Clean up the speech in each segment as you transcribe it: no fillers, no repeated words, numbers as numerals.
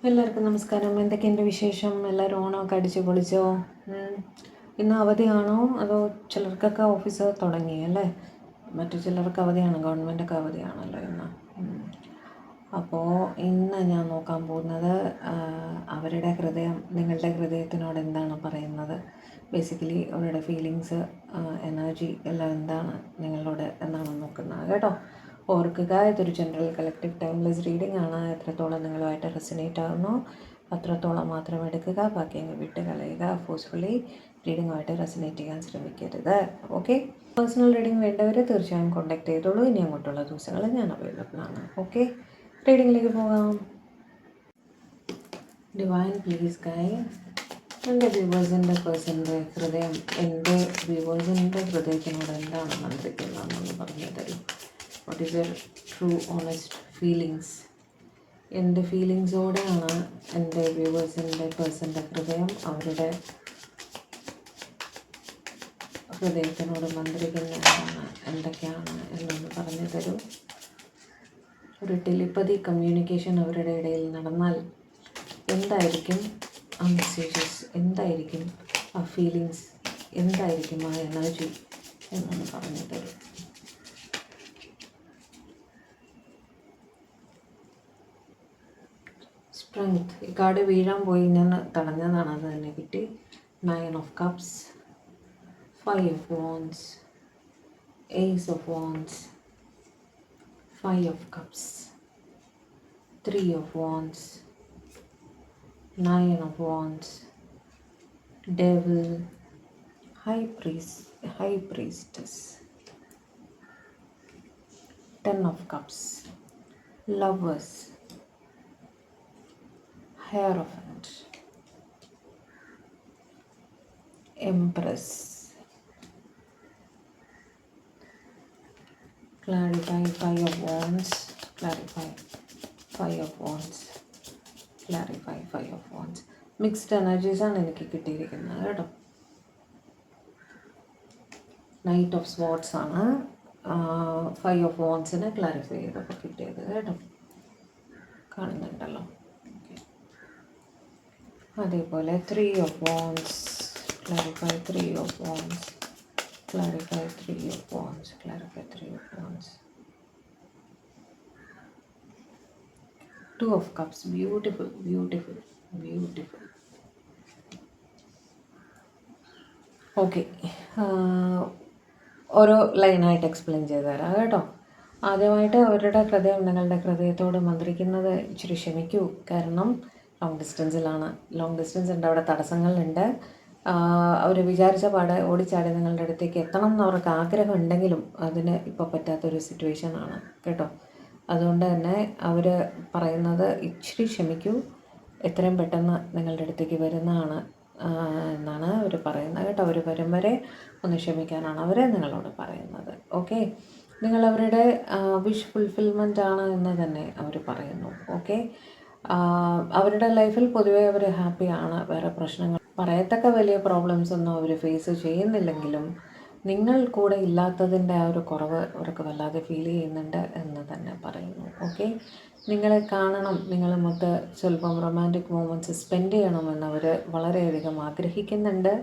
എല്ലാവർക്കും നമസ്കാരം. എന്തൊക്കെയുണ്ട് വിശേഷം? എല്ലാവരും ഓണമൊക്കെ അടിച്ച് പൊളിച്ചോ? ഇന്ന് അവധിയാണോ? അതോ ചിലർക്കൊക്കെ ഓഫീസ് തുടങ്ങി അല്ലേ? മറ്റു ചിലർക്ക് അവധിയാണ്, ഗവൺമെൻറ്റൊക്കെ അവധിയാണല്ലോ ഇന്ന്. അപ്പോൾ ഇന്ന് ഞാൻ നോക്കാൻ പോകുന്നത് അവരുടെ ഹൃദയം നിങ്ങളുടെ ഹൃദയത്തിനോട് എന്താണ് പറയുന്നത്. ബേസിക്കലി അവരുടെ ഫീലിങ്സ്, എനർജി എല്ലാം എന്താണ് നിങ്ങളോട് എന്നാണ് നോക്കുന്നത് കേട്ടോ. ഓർക്കുക, ഇതൊരു ജനറൽ കളക്റ്റീവ് ടൈംലെസ് റീഡിംഗ് ആണ്. എത്രത്തോളം നിങ്ങളുമായിട്ട് റെസനേറ്റ് ആകുന്നു അത്രത്തോളം മാത്രം എടുക്കുക, ബാക്കി അങ്ങ് വിട്ട് കളയുക. ഫോഴ്സ്ഫുള്ളി റീഡിങ്ങുമായിട്ട് റെസനേറ്റ് ചെയ്യാൻ ശ്രമിക്കരുത്. ഓക്കെ. പേഴ്സണൽ റീഡിംഗ് വേണ്ടവർ തീർച്ചയായും കോൺടാക്ട് ചെയ്തോളൂ. ഇനി അങ്ങോട്ടുള്ള ദിവസങ്ങൾ ഞാൻ അവൈലബിൾ ആണ്. ഓക്കെ, റീഡിങ്ങിലേക്ക് പോകാം. ഡിവൈൻ പ്ലീസ് ഗൈഡ് എൻ്റെ വ്യൂവേഴ്സിൻ്റെ പേഴ്സൻ്റെ ഹൃദയം, എൻ്റെ വ്യൂവേഴ്സിൻ്റെ ഹൃദയത്തിനോട് എന്താണ് മന്ത്രിക്കുന്നതെന്ന് പറഞ്ഞു തരും. What is your true honest feelings? എൻ്റെ ഫീലിങ്സോടെയാണ് എൻ്റെ വ്യൂവേഴ്സിൻ്റെ പേഴ്സൻ്റെ ഹൃദയം അവരുടെ ഹൃദയത്തിനോട് മന്ത്രിക്കുന്നതാണ് എന്തൊക്കെയാണ് എന്നൊന്ന് പറഞ്ഞു തരൂ. ഒരു ടെലിപ്പതി കമ്മ്യൂണിക്കേഷൻ അവരുടെ ഇടയിൽ നടന്നാൽ എന്തായിരിക്കും ആ മെസ്സേജസ്, എന്തായിരിക്കും ആ ഫീലിങ്സ്, എന്തായിരിക്കും ആ എനർജി എന്നൊന്ന് പറഞ്ഞു തരും. സ്ട്രെങ്ത്, ഈ കാർഡ് വീഴാൻ പോയി, ഞാൻ തടഞ്ഞതാണ്, അത് തന്നെ കിട്ടി. 9 of Cups, 5 of Wands, Ace of Wands, 5 of Cups, 3 of Wands, 9 of Wands, Devil, High Priestess, 10 of Cups, Lovers, Hierophant, Empress. Clarify 5 of Wands, clarify 5 of Wands, clarify 5 of Wands. Mixed എനർജീസാണ് എനിക്ക് കിട്ടിയിരിക്കുന്നത് കേട്ടോ. Knight of swords ആണ് 5 of Wandsനെ clarify ചെയ്തപ്പോൾ കിട്ടിയത് കേട്ടോ. കാണുന്നുണ്ടല്ലോ. അതേപോലെ 3 of Wands, clarify 3 of Wands, clarify 3 of Wands, clarify 3 of Wands. 2 of Cups, beautiful, beautiful, beautiful. Okay, ഓരോ ലൈനായിട്ട് എക്സ്പ്ലെയിൻ ചെയ്ത് തരാം കേട്ടോ. ആദ്യമായിട്ട് അവരുടെ ഹൃദയം നിങ്ങളുടെ ഹൃദയത്തോട് മന്ത്രിക്കുന്നത് ഇച്ചിരി ക്ഷമിക്കൂ, കാരണം ലോങ് ഡിസ്റ്റൻസിലാണ്. ലോങ് ഡിസ്റ്റൻസ് ഉണ്ട്, അവിടെ തടസ്സങ്ങളുണ്ട്. അവർ വിചാരിച്ച പാടെ ഓടിച്ചാടി നിങ്ങളുടെ അടുത്തേക്ക് എത്തണം എന്ന് അവർക്ക് ആഗ്രഹം ഉണ്ടെങ്കിലും അതിന് ഇപ്പോൾ പറ്റാത്തൊരു സിറ്റുവേഷനാണ് കേട്ടോ. അതുകൊണ്ട് തന്നെ അവർ പറയുന്നത് ഇച്ചിരി ക്ഷമിക്കൂ, എത്രയും പെട്ടെന്ന് നിങ്ങളുടെ അടുത്തേക്ക് വരുന്നതാണ് എന്നാണ് അവർ പറയുന്നത് കേട്ടോ. അവർ വരും വരെ ഒന്ന് ക്ഷമിക്കാനാണ് അവർ നിങ്ങളോട് പറയുന്നത്. ഓക്കെ, നിങ്ങൾ അവരുടെ വിഷ് ഫുൾഫിൽമെൻ്റ് ആണ് എന്ന് തന്നെ അവർ പറയുന്നു. ഓക്കെ, അവരുടെ ലൈഫിൽ പൊതുവേ അവർ ഹാപ്പിയാണ്. വേറെ പ്രശ്നങ്ങൾ പറയത്തക്ക വലിയ പ്രോബ്ലംസ് ഒന്നും അവർ ഫേസ് ചെയ്യുന്നില്ലെങ്കിലും നിങ്ങൾ കൂടെ ഇല്ലാത്തതിൻ്റെ ആ ഒരു കുറവ് അവർക്ക് വല്ലാതെ ഫീൽ ചെയ്യുന്നുണ്ട് എന്ന് തന്നെ പറയുന്നു. ഓക്കെ, നിങ്ങളെ കാണണം, നിങ്ങളുമൊത്ത് സ്വല്പം റൊമാൻറ്റിക് മൊമെൻറ്റ്സ് സ്പെൻഡ് ചെയ്യണമെന്ന് അവർ വളരെയധികം ആഗ്രഹിക്കുന്നുണ്ട്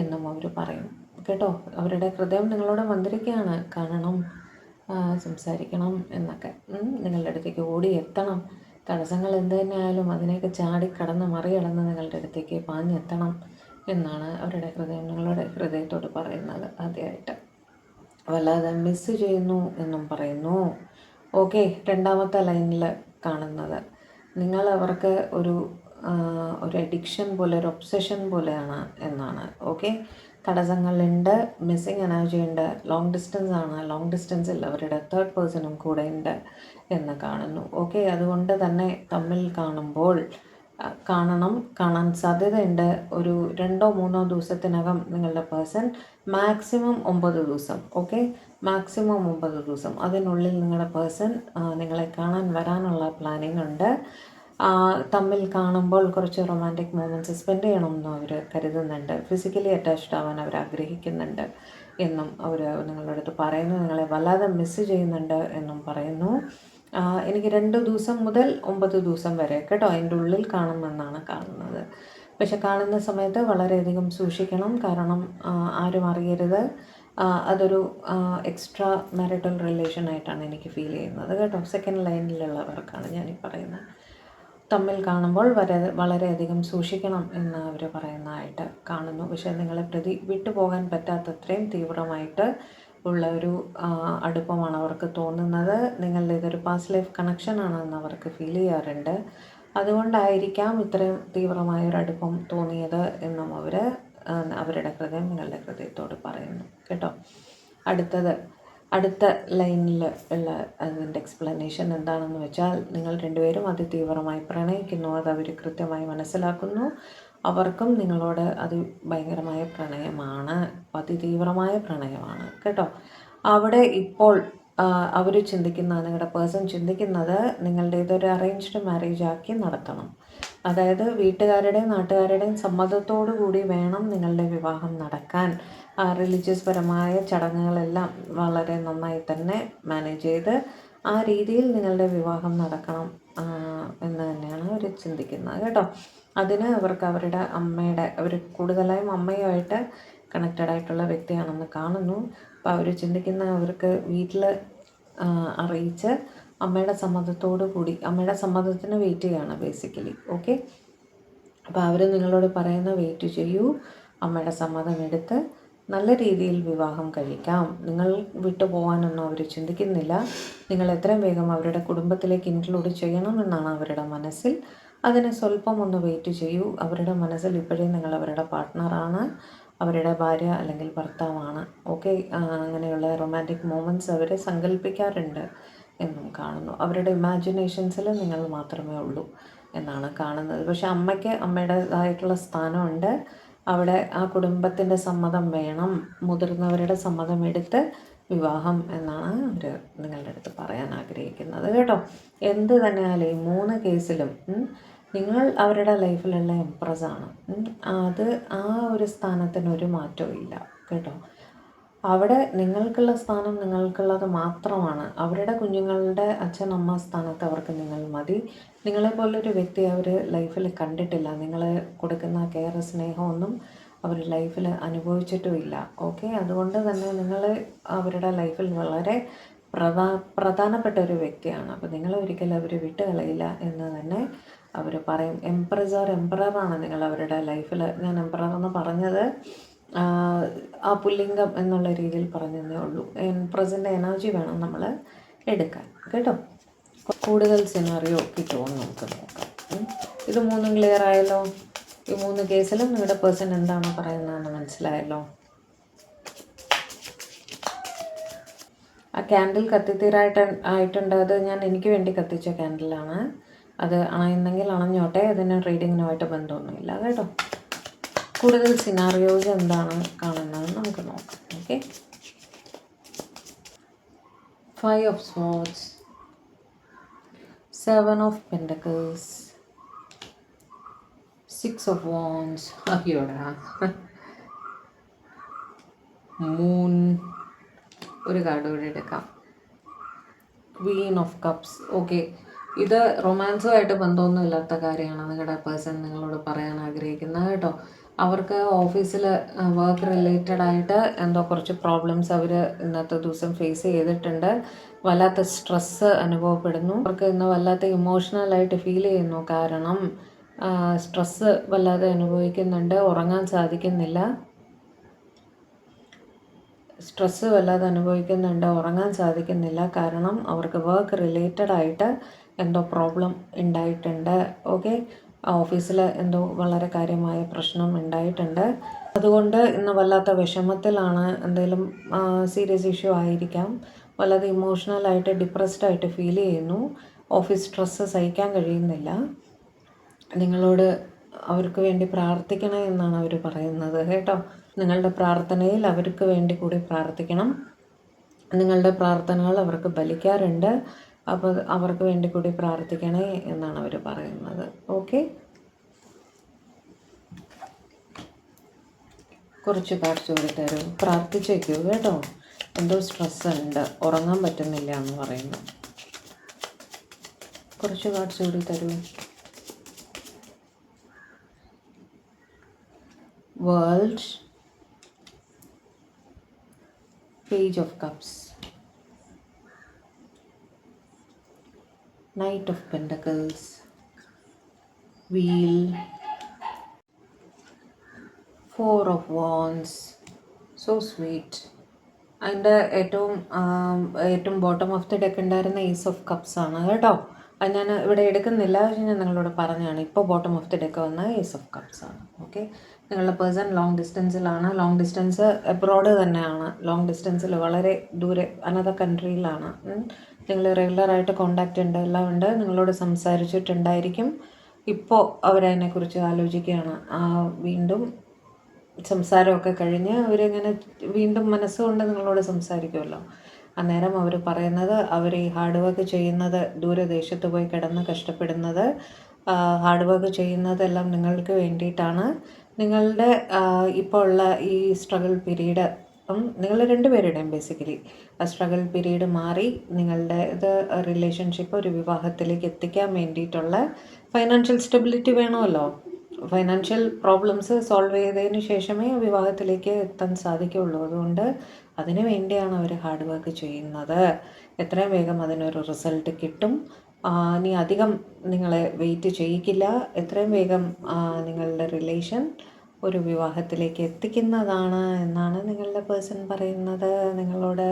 എന്നും അവർ പറയും കേട്ടോ. അവരുടെ ഹൃദയം നിങ്ങളോട് മന്ത്രിക്കുകയാണ്, കാണണം, സംസാരിക്കണം എന്നൊക്കെ. നിങ്ങളുടെ അടുത്തേക്ക് ഓടി എത്തണം, തടസ്സങ്ങൾ എന്ത് തന്നെയായാലും അതിനെയൊക്കെ ചാടി കടന്ന് മറികടന്ന് നിങ്ങളുടെ അടുത്തേക്ക് പാഞ്ഞെത്തണം എന്നാണ് അവരുടെ ഹൃദയം നിങ്ങളുടെ ഹൃദയത്തോട് പറയുന്നത്. ആദ്യമായിട്ട് വല്ലാതെ മിസ് ചെയ്യുന്നു എന്നും പറയുന്നു. ഓക്കെ, രണ്ടാമത്തെ ലൈനിൽ കാണുന്നത് നിങ്ങൾ അവർക്ക് ഒരു അഡിക്ഷൻ പോലെ, ഒരു ഒബ്സഷൻ പോലെയാണ് എന്നാണ്. ഓക്കെ, തടസ്സങ്ങളുണ്ട്, മിസ്സിങ് എനർജി ഉണ്ട്, ലോങ് ഡിസ്റ്റൻസ് ആണ്. ലോങ് ഡിസ്റ്റൻസിൽ അവരുടെ തേർഡ് പേഴ്സണും കൂടെ ഉണ്ട് എന്ന് കാണുന്നു. ഓക്കെ, അതുകൊണ്ട് തന്നെ തമ്മിൽ കാണുമ്പോൾ കാണാൻ സാധ്യതയുണ്ട്. ഒരു 2-3 ദിവസത്തിനകം നിങ്ങളുടെ പേഴ്സൺ മാക്സിമം 9 ദിവസം, ഓക്കെ, മാക്സിമം 9 ദിവസം അതിനുള്ളിൽ നിങ്ങളുടെ പേഴ്സൺ നിങ്ങളെ കാണാൻ വരാനുള്ള പ്ലാനിങ് ഉണ്ട്. തമ്മിൽ കാണുമ്പോൾ കുറച്ച് റൊമാൻറ്റിക് മൊമെൻറ്റ്സ് സ്പെൻഡ് ചെയ്യണമെന്നും അവർ കരുതുന്നുണ്ട്. ഫിസിക്കലി അറ്റാച്ച്ഡ് ആവാൻ അവർ ആഗ്രഹിക്കുന്നുണ്ട് എന്നും അവർ നിങ്ങളുടെ അടുത്ത് പറയുന്നു. നിങ്ങളെ വല്ലാതെ മിസ് ചെയ്യുന്നുണ്ട് എന്നും പറയുന്നു. എനിക്ക് 2 ദിവസം മുതൽ 9 ദിവസം വരെ കേട്ടോ അതിൻ്റെ ഉള്ളിൽ കാണുമെന്നാണ് കാണുന്നത്. പക്ഷെ കാണുന്ന സമയത്ത് വളരെയധികം സൂക്ഷിക്കണം. കാരണം ആരും അറിയരുത്. അതൊരു എക്സ്ട്രാ മാരിറ്റൽ റിലേഷൻ ആയിട്ടാണ് എനിക്ക് ഫീൽ ചെയ്യുന്നത് കേട്ടോ. സെക്കൻഡ് ലൈനിലുള്ളവർക്കാണ് ഞാനീ പറയുന്നത്. തമ്മിൽ കാണുമ്പോൾ വളരെയധികം സൂക്ഷിക്കണം എന്ന് അവർ പറയുന്നതായിട്ട് കാണുന്നു. പക്ഷേ നിങ്ങളെ വിട്ടുപോകാൻ പറ്റാത്തത്രയും തീവ്രമായിട്ട് ഉള്ള ഒരു അടുപ്പമാണ് അവർക്ക് തോന്നുന്നത്. നിങ്ങളുടെ ഇതൊരു പാസ്റ്റ് ലൈഫ് കണക്ഷൻ ആണെന്ന് അവർക്ക് ഫീൽ ചെയ്യാറുണ്ട്. അതുകൊണ്ടായിരിക്കാം ഇത്രയും തീവ്രമായൊരു അടുപ്പം തോന്നിയത് എന്നും അവരുടെ ഹൃദയം നിങ്ങളുടെ ഹൃദയത്തോട് പറയുന്നു കേട്ടോ. അടുത്ത ലൈനിൽ ഉള്ള അതിൻ്റെ എക്സ്പ്ലനേഷൻ എന്താണെന്ന് വെച്ചാൽ, നിങ്ങൾ രണ്ടുപേരും അതിതീവ്രമായി പ്രണയിക്കുന്നു. അത് അവർ കൃത്യമായി മനസ്സിലാക്കുന്നു. അവർക്കും നിങ്ങളോട് ഭയങ്കരമായ പ്രണയമാണ്, അതിതീവ്രമായ പ്രണയമാണ് കേട്ടോ. അവിടെ ഇപ്പോൾ അവർ നിങ്ങളുടെ പേഴ്സൺ ചിന്തിക്കുന്നത് നിങ്ങളുടെ ഇതൊരു അറേഞ്ച്ഡ് മാരേജ് ആക്കി നടത്തണം. അതായത് വീട്ടുകാരുടെയും നാട്ടുകാരുടെയും സമ്മതത്തോടു കൂടി വേണം നിങ്ങളുടെ വിവാഹം നടക്കാൻ. റിലീജിയസ് പരമായ ചടങ്ങുകളെല്ലാം വളരെ നന്നായി തന്നെ മാനേജ് ചെയ്ത് ആ രീതിയിൽ നിങ്ങളുടെ വിവാഹം നടക്കണം എന്ന് തന്നെയാണ് അവർ ചിന്തിക്കുന്നത് കേട്ടോ. അതിന് അവർക്ക് അവർ കൂടുതലായും അമ്മയുമായിട്ട് കണക്റ്റഡ് ആയിട്ടുള്ള വ്യക്തിയാണെന്ന് കാണുന്നു. അപ്പോൾ അവർ അവർക്ക് വീട്ടിൽ അറിയിച്ച് അമ്മയുടെ സമ്മതത്തോടു കൂടി, അമ്മയുടെ സമ്മതത്തിന് വെയിറ്റ് ചെയ്യുകയാണ് ബേസിക്കലി. ഓക്കെ, അപ്പോൾ അവർ നിങ്ങളോട് പറയുന്ന വെയിറ്റ് ചെയ്യൂ, അമ്മയുടെ സമ്മതം എടുത്ത് നല്ല രീതിയിൽ വിവാഹം കഴിക്കാം. നിങ്ങൾ വിട്ടു പോകാനൊന്നും അവർ ചിന്തിക്കുന്നില്ല. നിങ്ങൾ എത്രയും വേഗം അവരുടെ കുടുംബത്തിലേക്ക് ഇൻക്ലൂഡ് ചെയ്യണമെന്നാണ് അവരുടെ മനസ്സിൽ. അതിന് സ്വല്പം ഒന്ന് വെയിറ്റ് ചെയ്യൂ. അവരുടെ മനസ്സിൽ ഇപ്പോഴേ നിങ്ങൾ അവരുടെ പാർട്ട്ണറാണ്, അവരുടെ ഭാര്യ അല്ലെങ്കിൽ ഭർത്താവാണ്. ഓക്കെ, അങ്ങനെയുള്ള റൊമാൻറ്റിക് മൊമെൻറ്റ്സ് അവർ സങ്കല്പിക്കാറുണ്ട് എന്നും കാണുന്നു. അവരുടെ ഇമാജിനേഷൻസിൽ നിങ്ങൾ മാത്രമേ ഉള്ളൂ എന്നാണ് കാണുന്നത്. പക്ഷെ അമ്മയ്ക്ക് അമ്മയുടേതായിട്ടുള്ള സ്ഥാനമുണ്ട് അവിടെ. ആ കുടുംബത്തിൻ്റെ സമ്മതം വേണം, മുതിർന്നവരുടെ സമ്മതം എടുത്ത് വിവാഹം എന്നാണ് അവർ നിങ്ങളുടെ അടുത്ത് പറയാൻ ആഗ്രഹിക്കുന്നത് കേട്ടോ. എന്ത് തന്നെയാലും ഈ 3 കേസിലും നിങ്ങൾ അവരുടെ ലൈഫിലുള്ള എംപ്രസ്സാണ്. അത് ആ ഒരു സ്ഥാനത്തിനൊരു മാറ്റവും ഇല്ല കേട്ടോ. അവിടെ നിങ്ങൾക്കുള്ള സ്ഥാനം നിങ്ങൾക്കുള്ളത് മാത്രമാണ്. അവരുടെ കുഞ്ഞുങ്ങളുടെ അച്ഛൻ അമ്മ സ്ഥാനത്ത് അവർക്ക് നിങ്ങൾ മതി. നിങ്ങളെപ്പോലൊരു വ്യക്തി അവർ ലൈഫിൽ കണ്ടിട്ടില്ല. നിങ്ങൾ കൊടുക്കുന്ന കെയർ സ്നേഹമൊന്നും അവർ ലൈഫിൽ അനുഭവിച്ചിട്ടുമില്ല. ഓക്കെ, അതുകൊണ്ട് തന്നെ നിങ്ങൾ അവരുടെ ലൈഫിൽ വളരെ പ്രധാനപ്പെട്ട ഒരു വ്യക്തിയാണ്. അപ്പോൾ നിങ്ങളെ ഒരിക്കലും അവർ വിട്ടുകളയില്ല എന്ന് തന്നെ അവർ പറയും. എംപററാണ് നിങ്ങൾ അവരുടെ ലൈഫിൽ. ഞാൻ എംപറർ എന്ന് പറഞ്ഞത് ആ പുല്ലിംഗം എന്നുള്ള രീതിയിൽ പറഞ്ഞതേ ഉള്ളൂ. എംപ്രസിൻ്റെ എനർജി വേണം നമ്മൾ എടുക്കാൻ കേട്ടോ. കൂടുതൽ സിനാറിയോ കിട്ടുമോ നമുക്ക് നോക്കാം. ഇത് 3 ക്ലിയർ ആയല്ലോ. ഈ 3 കേസിലും നിങ്ങളുടെ പേഴ്സൺ എന്താണ് പറയുന്നതെന്ന് മനസ്സിലായല്ലോ. ആ ക്യാൻഡിൽ ആയിട്ടുണ്ട്. അത് ഞാൻ എനിക്ക് വേണ്ടി കത്തിച്ച ക്യാൻഡിലാണ്. അത് അണയുന്നെങ്കിൽ അണഞ്ഞോട്ടെ, അതിന് റീഡിങ്ങിനുമായിട്ട് ബന്ധമൊന്നുമില്ല കേട്ടോ. കൂടുതൽ സിനാറിയോസ് എന്താണ് കാണുന്നത് നമുക്ക് നോക്കാം. Okay, 5 of Swords, 7 of Pentacles, 6 of Wands, അയ്യോടാ, മൂൺ, ഒരു കാർഡ് കൂടി എടുക്കാം, Queen of Cups. ഓക്കെ, ഇത് റൊമാൻസുമായിട്ട് ബന്ധമൊന്നും ഇല്ലാത്ത കാര്യമാണ് നിങ്ങളുടെ പേഴ്സൺ നിങ്ങളോട് പറയാൻ ആഗ്രഹിക്കുന്നത് കേട്ടോ. അവർക്ക് ഓഫീസിൽ വർക്ക് റിലേറ്റഡ് ആയിട്ട് എന്തോ കുറച്ച് പ്രോബ്ലംസ് അവർ ഇന്നത്തെ ദിവസം ഫേസ് ചെയ്തിട്ടുണ്ട്. വല്ലാത്ത സ്ട്രെസ്സ് അനുഭവപ്പെടുന്നു. അവർക്ക് ഇന്ന് വല്ലാത്ത ഇമോഷണലായിട്ട് ഫീൽ ചെയ്യുന്നു. കാരണം സ്ട്രെസ്സ് വല്ലാതെ അനുഭവിക്കുന്നുണ്ട്. ഉറങ്ങാൻ സാധിക്കുന്നില്ല. ഉറങ്ങാൻ സാധിക്കുന്നില്ല. കാരണം അവർക്ക് വർക്ക് റിലേറ്റഡ് ആയിട്ട് എന്തോ പ്രോബ്ലം ഉണ്ടായിട്ടുണ്ട്. ഓക്കെ, ഓഫീസിൽ എന്തോ വളരെ കാര്യമായ പ്രശ്നം ഉണ്ടായിട്ടുണ്ട്. അതുകൊണ്ട് ഇന്ന് വല്ലാത്ത വിഷമത്തിലാണ്. എന്തെങ്കിലും സീരിയസ് ഇഷ്യൂ ആയിരിക്കാം. വല്ലാതെ ഇമോഷണലായിട്ട് ഡിപ്രസ്ഡ് ആയിട്ട് ഫീൽ ചെയ്യുന്നു. ഓഫീസ് സ്ട്രെസ്സ് സഹിക്കാൻ കഴിയുന്നില്ല. നിങ്ങളോട് അവർക്ക് വേണ്ടി പ്രാർത്ഥിക്കണം എന്നാണ് അവർ പറയുന്നത് കേട്ടോ. നിങ്ങളുടെ പ്രാർത്ഥനയിൽ അവർക്ക് വേണ്ടി കൂടി പ്രാർത്ഥിക്കണം. നിങ്ങളുടെ പ്രാർത്ഥനകൾ അവർക്ക് ഫലിക്കാറുണ്ട്. അപ്പോൾ അവർക്ക് വേണ്ടി കൂടി പ്രാർത്ഥിക്കണേ എന്നാണ് അവർ പറയുന്നത്. ഓക്കെ, കുറച്ച് കാർഡ്സ് കൂടി തരും. പ്രാർത്ഥിച്ചേക്കൂ കേട്ടോ. എന്തോ സ്ട്രെസ് ഉണ്ട്, ഉറങ്ങാൻ പറ്റുന്നില്ല എന്ന് പറയുന്നു. കുറച്ച് കാർഡ്സ് കൂടി തരൂ. World, page of cups, knight of pentacles, wheel, four of wands. So sweet. അതിൻ്റെ ഏറ്റവും ബോട്ടം ഓഫ് ദി ഡെക്ക് ഉണ്ടായിരുന്ന ഈസ് ഓഫ് കപ്സ് ആണ് കേട്ടോ. അത് ഞാൻ ഇവിടെ എടുക്കുന്നില്ല, പക്ഷേ ഞാൻ നിങ്ങളോട് പറഞ്ഞാണ്. ഇപ്പോൾ ബോട്ടം ഓഫ് ദി ഡെക്ക് വന്ന ഈസ് ഓഫ് കപ്സ് ആണ്. ഓക്കെ, നിങ്ങളുടെ പേഴ്സൺ ലോങ് ഡിസ്റ്റൻസിലാണ്. ലോങ് ഡിസ്റ്റൻസ് എബ്രോഡ് തന്നെയാണ്. ലോങ് ഡിസ്റ്റൻസിൽ വളരെ ദൂരെ അനദർ കൺട്രിയിലാണ്. നിങ്ങൾ റെഗുലറായിട്ട് കോണ്ടാക്റ്റ് ഉണ്ട്, എല്ലാം ഉണ്ട്. നിങ്ങളോട് സംസാരിച്ചിട്ടുണ്ടായിരിക്കും. ഇപ്പോൾ അവരതിനെക്കുറിച്ച് ആലോചിക്കുകയാണ്. വീണ്ടും സംസാരമൊക്കെ കഴിഞ്ഞ് അവരിങ്ങനെ വീണ്ടും മനസ്സുകൊണ്ട് നിങ്ങളോട് സംസാരിക്കുമല്ലോ. അന്നേരം അവർ പറയുന്നത്, അവർ ഈ ഹാർഡ് വർക്ക് ചെയ്യുന്നത്, ദൂരദേശത്ത് പോയി കിടന്ന് കഷ്ടപ്പെടുന്നത്, ഹാർഡ് വർക്ക് ചെയ്യുന്നതെല്ലാം നിങ്ങൾക്ക് വേണ്ടിയിട്ടാണ്. നിങ്ങളുടെ ഇപ്പോൾ ഉള്ള ഈ സ്ട്രഗിൾ പീരീഡ്, നിങ്ങൾ രണ്ടുപേരുടെയും ബേസിക്കലി ആ സ്ട്രഗിൾ പീരീഡ് മാറി നിങ്ങളുടെ ഇത് റിലേഷൻഷിപ്പ് ഒരു വിവാഹത്തിലേക്ക് എത്തിക്കാൻ വേണ്ടിയിട്ടുള്ള ഫൈനാൻഷ്യൽ സ്റ്റെബിലിറ്റി വേണമല്ലോ. ഫൈനാൻഷ്യൽ പ്രോബ്ലംസ് സോൾവ് ചെയ്തതിന് ശേഷമേ വിവാഹത്തിലേക്ക് എത്താൻ സാധിക്കുകയുള്ളൂ. അതുകൊണ്ട് അതിനു വേണ്ടിയാണ് അവർ ഹാർഡ് വർക്ക് ചെയ്യുന്നത്. എത്രയും വേഗം അതിനൊരു റിസൾട്ട് കിട്ടും. ഇനി അധികം നിങ്ങളെ വെയിറ്റ് ചെയ്യിക്കില്ല. എത്രയും വേഗം നിങ്ങളുടെ റിലേഷൻ ഒരു വിവാഹത്തിലേക്ക് എത്തിക്കുന്നതാണ് എന്നാണ് നിങ്ങളുടെ പേഴ്സൺ പറയുന്നത് നിങ്ങളോട്.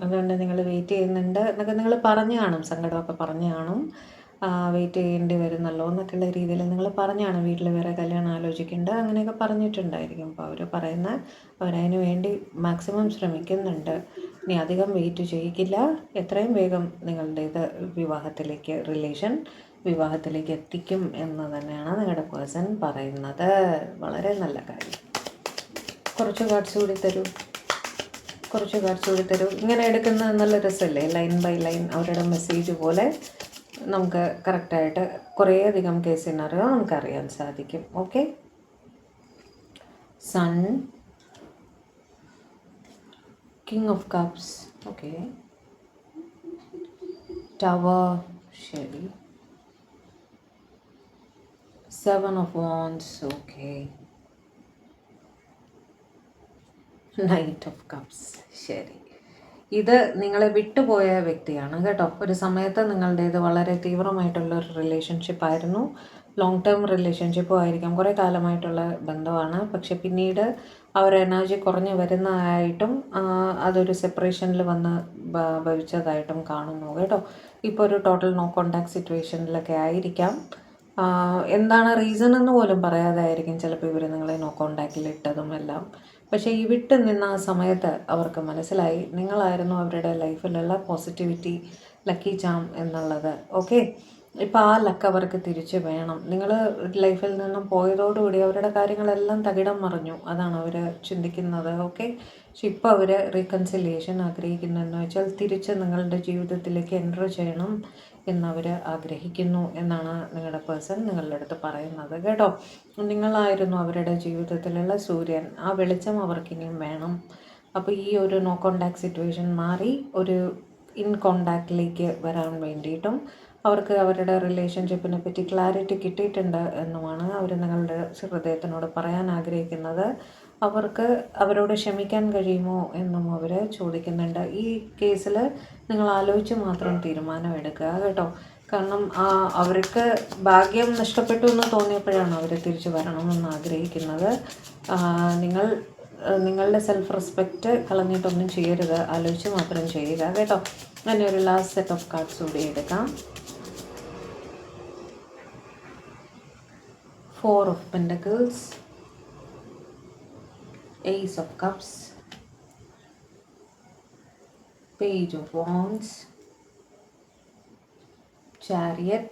അതുകൊണ്ട് നിങ്ങൾ വെയിറ്റ് ചെയ്യുന്നുണ്ട് എന്നൊക്കെ നിങ്ങൾ പറഞ്ഞു കാണും, സങ്കടമൊക്കെ പറഞ്ഞു കാണും. വെയിറ്റ് ചെയ്യേണ്ടി വരുന്നല്ലോ എന്നൊക്കെയുള്ള രീതിയിൽ നിങ്ങൾ പറഞ്ഞാണ്. വീട്ടിൽ വേറെ കല്യാണം ആലോചിക്കേണ്ട അങ്ങനെയൊക്കെ പറഞ്ഞിട്ടുണ്ടായിരിക്കും. അപ്പോൾ അവർ പറയുന്ന അവരതിന് വേണ്ടി മാക്സിമം ശ്രമിക്കുന്നുണ്ട്. ഇനി അധികം വെയിറ്റ് ചെയ്യിക്കില്ല. എത്രയും വേഗം നിങ്ങളുടെ ഇത് റിലേഷൻ വിവാഹത്തിലേക്ക് എത്തിക്കും എന്ന് തന്നെയാണ് നിങ്ങളുടെ പേഴ്സൺ പറയുന്നത്. വളരെ നല്ല കാര്യം. കുറച്ച് കാർഡ്സ് കൂടി തരൂ. ഇങ്ങനെ എടുക്കുന്നത് നല്ല രസമല്ലേ? ലൈൻ ബൈ ലൈൻ അവരുടെ മെസ്സേജ് പോലെ നമുക്ക് കറക്റ്റായിട്ട് കുറേയധികം കേസിനറിയോ നമുക്കറിയാൻ സാധിക്കും. Okay, sun, king of cups, okay, tower, ശരി, seven of wands, okay, knight of cups, ശരി. ഇത് നിങ്ങളെ വിട്ടുപോയ വ്യക്തിയാണ് കേട്ടോ. ഒരു സമയത്ത് നിങ്ങളുടേത് വളരെ തീവ്രമായിട്ടുള്ളൊരു റിലേഷൻഷിപ്പായിരുന്നു. ലോങ് ടേം റിലേഷൻഷിപ്പും ആയിരിക്കാം. കുറേ കാലമായിട്ടുള്ള ബന്ധമാണ്. പക്ഷെ പിന്നീട് അവർ എനർജി കുറഞ്ഞു വരുന്നതായിട്ടും അതൊരു സെപ്പറേഷനിൽ വന്ന് ഭവിച്ചതായിട്ടും കാണുന്നു കേട്ടോ. ഇപ്പോൾ ഒരു ടോട്ടൽ നോ കോണ്ടാക്ട് സിറ്റുവേഷനിലൊക്കെ ആയിരിക്കാം. എന്താണ് റീസൺ എന്ന് പോലും പറയാതെ ആയിരിക്കും ചിലപ്പോൾ ഇവർ നിങ്ങളെ നോ കോണ്ടാക്റ്റിൽ ഇട്ടതും എല്ലാം. പക്ഷേ ഈ വിട്ട് നിന്ന ആ സമയത്ത് അവർക്ക് മനസ്സിലായി നിങ്ങളായിരുന്നു അവരുടെ ലൈഫിലുള്ള പോസിറ്റിവിറ്റി, ലക്കി ചാം എന്നുള്ളത്. ഓക്കെ, ഇപ്പോൾ ആ ലക്ക് അവർക്ക് തിരിച്ച് വേണം. നിങ്ങൾ ലൈഫിൽ നിന്നും പോയതോടുകൂടി അവരുടെ കാര്യങ്ങളെല്ലാം തകിടം മറിഞ്ഞു. അതാണ് അവർ ചിന്തിക്കുന്നത്. ഓക്കെ, പക്ഷെ ഇപ്പോൾ അവർ റീകൺസിലിയേഷൻ ആഗ്രഹിക്കുന്നതെന്ന് വെച്ചാൽ തിരിച്ച് നിങ്ങളുടെ ജീവിതത്തിലേക്ക് എൻ്റർ ചെയ്യണം എന്നവർ ആഗ്രഹിക്കുന്നു എന്നാണ് നിങ്ങളുടെ പേഴ്സൺ നിങ്ങളുടെ അടുത്ത് പറയുന്നത് കേട്ടോ. നിങ്ങളായിരുന്നു അവരുടെ ജീവിതത്തിലുള്ള സൂര്യൻ. ആ വെളിച്ചം അവർക്കിനിയും വേണം. അപ്പോൾ ഈ ഒരു നോ കോണ്ടാക്ട് സിറ്റുവേഷൻ മാറി ഒരു ഇൻ കോണ്ടാക്റ്റിലേക്ക് വരാൻ വേണ്ടിയിട്ടും അവർക്ക് അവരുടെ റിലേഷൻഷിപ്പിനെ പറ്റി ക്ലാരിറ്റി കിട്ടിയിട്ടുണ്ട് എന്നുമാണ് അവർ നിങ്ങളുടെ ഹൃദയത്തിനോട് പറയാൻ ആഗ്രഹിക്കുന്നത്. അവർക്ക് അവരോട് ക്ഷമിക്കാൻ കഴിയുമോ എന്നും അവർ ചോദിക്കുന്നുണ്ട്. ഈ കേസിൽ നിങ്ങൾ ആലോചിച്ച് മാത്രം തീരുമാനം എടുക്കുക കേട്ടോ. കാരണം അവർക്ക് ഭാഗ്യം നഷ്ടപ്പെട്ടു എന്ന് തോന്നിയപ്പോഴാണ് അവർ തിരിച്ചു വരണമെന്ന് ആഗ്രഹിക്കുന്നത്. നിങ്ങളുടെ സെൽഫ് റെസ്പെക്റ്റ് കളഞ്ഞിട്ടൊന്നും ചെയ്യരുത്, ആലോചിച്ച് മാത്രം ചെയ്യുക കേട്ടോ. അങ്ങനെ ഒരു ലാസ്റ്റ് സെറ്റ് ഓഫ് കാർഡ്സ് കൂടി എടുക്കാം. Four of pentacles, Ace of Cups, Page of Wands, Chariot,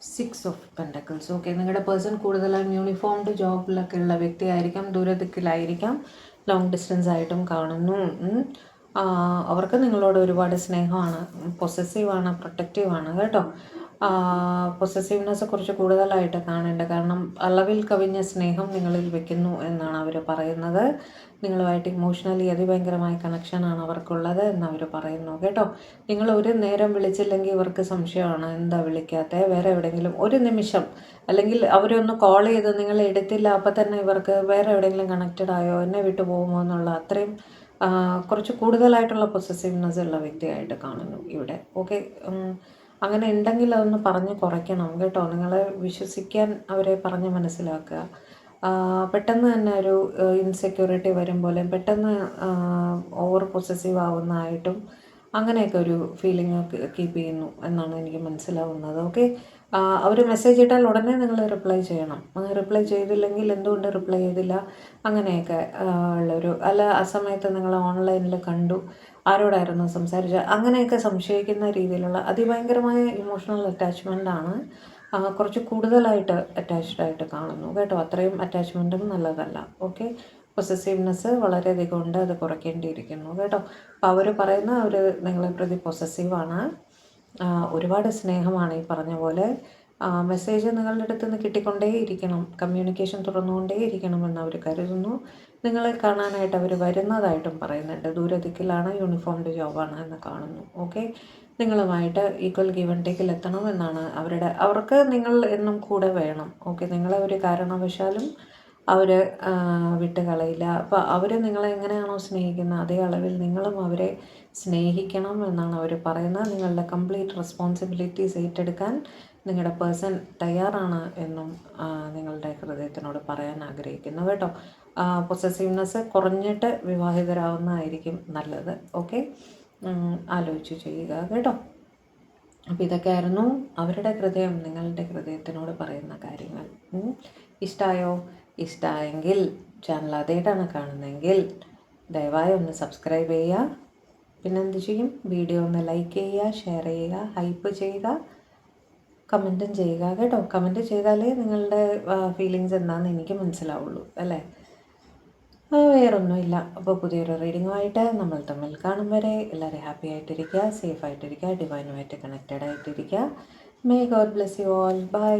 six of pentacles. Okay, നിങ്ങളുടെ പേഴ്സൺ കൂടുതലായും യൂണിഫോംഡ് ജോബിലൊക്കെ ഉള്ള വ്യക്തിയായിരിക്കാം. ദൂരദിക്കിലായിരിക്കാം. ലോങ് ഡിസ്റ്റൻസ് ആയിട്ടും കാണുന്നു. അവർക്ക് നിങ്ങളോട് ഒരുപാട് സ്നേഹമാണ്, പൊസസീവാണ്, പ്രൊട്ടക്റ്റീവാണ് കേട്ടോ. പൊസസീവ്നെസ് കുറച്ച് കൂടുതലായിട്ട് കാണേണ്ട, കാരണം അളവിൽ കവിഞ്ഞ സ്നേഹം നിങ്ങളിൽ വെക്കുന്നു എന്നാണ് അവർ പറയുന്നത്. നിങ്ങളുമായിട്ട് ഇമോഷണലി അതിഭയങ്കരമായ കണക്ഷനാണ് അവർക്കുള്ളത് എന്നവർ പറയുന്നു കേട്ടോ. നിങ്ങൾ ഒരു നേരം വിളിച്ചില്ലെങ്കിൽ ഇവർക്ക് സംശയമാണ്, എന്താ വിളിക്കാത്തത്, വേറെ എവിടെയെങ്കിലും ഒരു നിമിഷം അല്ലെങ്കിൽ അവരൊന്ന് കോൾ ചെയ്ത് നിങ്ങൾ എടുത്തില്ല അപ്പം തന്നെ ഇവർക്ക് വേറെ എവിടെയെങ്കിലും കണക്റ്റഡ് ആയോ, എന്നെ വിട്ടു പോകുമോ എന്നുള്ള അത്രയും കുറച്ച് കൂടുതലായിട്ടുള്ള പൊസസീവ്നെസ് ഉള്ള വ്യക്തിയായിട്ട് കാണുന്നു ഇവിടെ. ഓക്കെ, അങ്ങനെ ഉണ്ടെങ്കിൽ അതൊന്ന് പറഞ്ഞ് കുറയ്ക്കണം കേട്ടോ. നിങ്ങളെ വിശ്വസിക്കാൻ അവരെ പറഞ്ഞ് മനസ്സിലാക്കുക. പെട്ടെന്ന് തന്നെ ഒരു ഇൻസെക്യൂരിറ്റി വരും പോലെ പെട്ടെന്ന് ഓവർ പൊസസീവ് ആവുന്നതായിട്ടും അങ്ങനെയൊക്കെ ഒരു ഫീലിംഗ് കീപ്പ് ചെയ്യുന്നു എന്നാണ് എനിക്ക് മനസ്സിലാവുന്നത്. ഓക്കെ, അവർ മെസ്സേജ് ഇട്ടാൽ ഉടനെ നിങ്ങൾ റിപ്ലൈ ചെയ്യണം. റിപ്ലൈ ചെയ്തില്ലെങ്കിൽ എന്തുകൊണ്ട് റിപ്ലൈ ചെയ്തില്ല, അങ്ങനെയൊക്കെ ഉള്ളൊരു, അല്ല ആ സമയത്ത് നിങ്ങൾ ഓൺലൈനിൽ കണ്ടു, ആരോടായിരുന്നു സംസാരിച്ചത്, അങ്ങനെയൊക്കെ സംശയിക്കുന്ന രീതിയിലുള്ള അതിഭയങ്കരമായ ഇമോഷണൽ അറ്റാച്ച്മെൻ്റാണ്. കുറച്ച് കൂടുതലായിട്ട് അറ്റാച്ച്ഡ് ആയിട്ട് കാണുന്നു കേട്ടോ. അത്രയും അറ്റാച്ച്മെൻറ്റും നല്ലതല്ല. ഓക്കെ, പൊസസീവ്നെസ് വളരെയധികം ഉണ്ട്, അത് കുറയ്ക്കേണ്ടിയിരിക്കുന്നു കേട്ടോ. അപ്പോൾ അവർ പറയുന്ന അവർ നിങ്ങളെ പ്രതി പൊസസീവാണ്, ഒരുപാട് സ്നേഹമാണ് ഈ പറഞ്ഞ പോലെ. മെസ്സേജ് നിങ്ങളുടെ അടുത്ത് നിന്ന് കിട്ടിക്കൊണ്ടേയിരിക്കണം, കമ്മ്യൂണിക്കേഷൻ തുറന്നുകൊണ്ടേയിരിക്കണം എന്ന് അവർ കരുതുന്നു. നിങ്ങളെ കാണാനായിട്ട് അവർ വരുന്നതായിട്ടും പറയുന്നുണ്ട്. ദൂരദിക്കിലാണ്, യൂണിഫോംഡ് ജോബാണ് എന്ന് കാണുന്നു. ഓക്കെ, നിങ്ങളുമായിട്ട് ഈക്വൽ ഗീവ് ആൻഡ് ടേക്കിൽ എത്തണം എന്നാണ് അവർക്ക് നിങ്ങൾ എന്നും കൂടെ വേണം. ഓക്കെ, നിങ്ങളെ ഒരു കാരണവശാലും അവർ വിട്ട് കളയില്ല. അപ്പോൾ അവർ നിങ്ങളെ എങ്ങനെയാണോ സ്നേഹിക്കുന്നത് അതേ അളവിൽ നിങ്ങളും അവരെ സ്നേഹിക്കണം എന്നാണ് അവർ പറയുന്നത്. നിങ്ങളുടെ കംപ്ലീറ്റ് റെസ്പോൺസിബിലിറ്റീസ് ഏറ്റെടുക്കാൻ നിങ്ങളുടെ പേഴ്സൺ തയ്യാറാണ് എന്നും നിങ്ങളുടെ ഹൃദയത്തിനോട് പറയാൻ ആഗ്രഹിക്കുന്നു കേട്ടോ. പൊസസീവ്നെസ് കുറഞ്ഞിട്ട് വിവാഹിതരാകുന്നതായിരിക്കും നല്ലത്. ഓക്കെ, ആലോചിച്ച് ചെയ്യുക കേട്ടോ. അപ്പോൾ ഇതൊക്കെയായിരുന്നു അവരുടെ ഹൃദയം നിങ്ങളുടെ ഹൃദയത്തിനോട് പറയുന്ന കാര്യങ്ങൾ. ഇഷ്ടമായോ? ഇഷ്ടമായെങ്കിൽ ചാനൽ ആദ്യമായിട്ടാണ് കാണുന്നതെങ്കിൽ ദയവായി ഒന്ന് സബ്സ്ക്രൈബ് ചെയ്യുക. പിന്നെന്ത് ചെയ്യും, വീഡിയോ ഒന്ന് ലൈക്ക് ചെയ്യുക, ഷെയർ ചെയ്യുക, ഹൈപ്പ് ചെയ്യുക, കമൻറ്റും ചെയ്യുക കേട്ടോ. കമൻറ്റ് ചെയ്താലേ നിങ്ങളുടെ ഫീലിങ്സ് എന്താണെന്ന് എനിക്ക് മനസ്സിലാവുള്ളൂ അല്ലേ. വേറൊന്നുമില്ല. അപ്പോൾ പുതിയൊരു റീഡിങ്ങുമായിട്ട് നമ്മൾ തമ്മിൽ കാണും വരെ എല്ലാവരും ഹാപ്പി ആയിട്ടിരിക്കുക, സേഫ് ആയിട്ടിരിക്കുക, ഡിവൈനുമായിട്ട് കണക്റ്റഡ് ആയിട്ടിരിക്കുക. May God bless you all. By.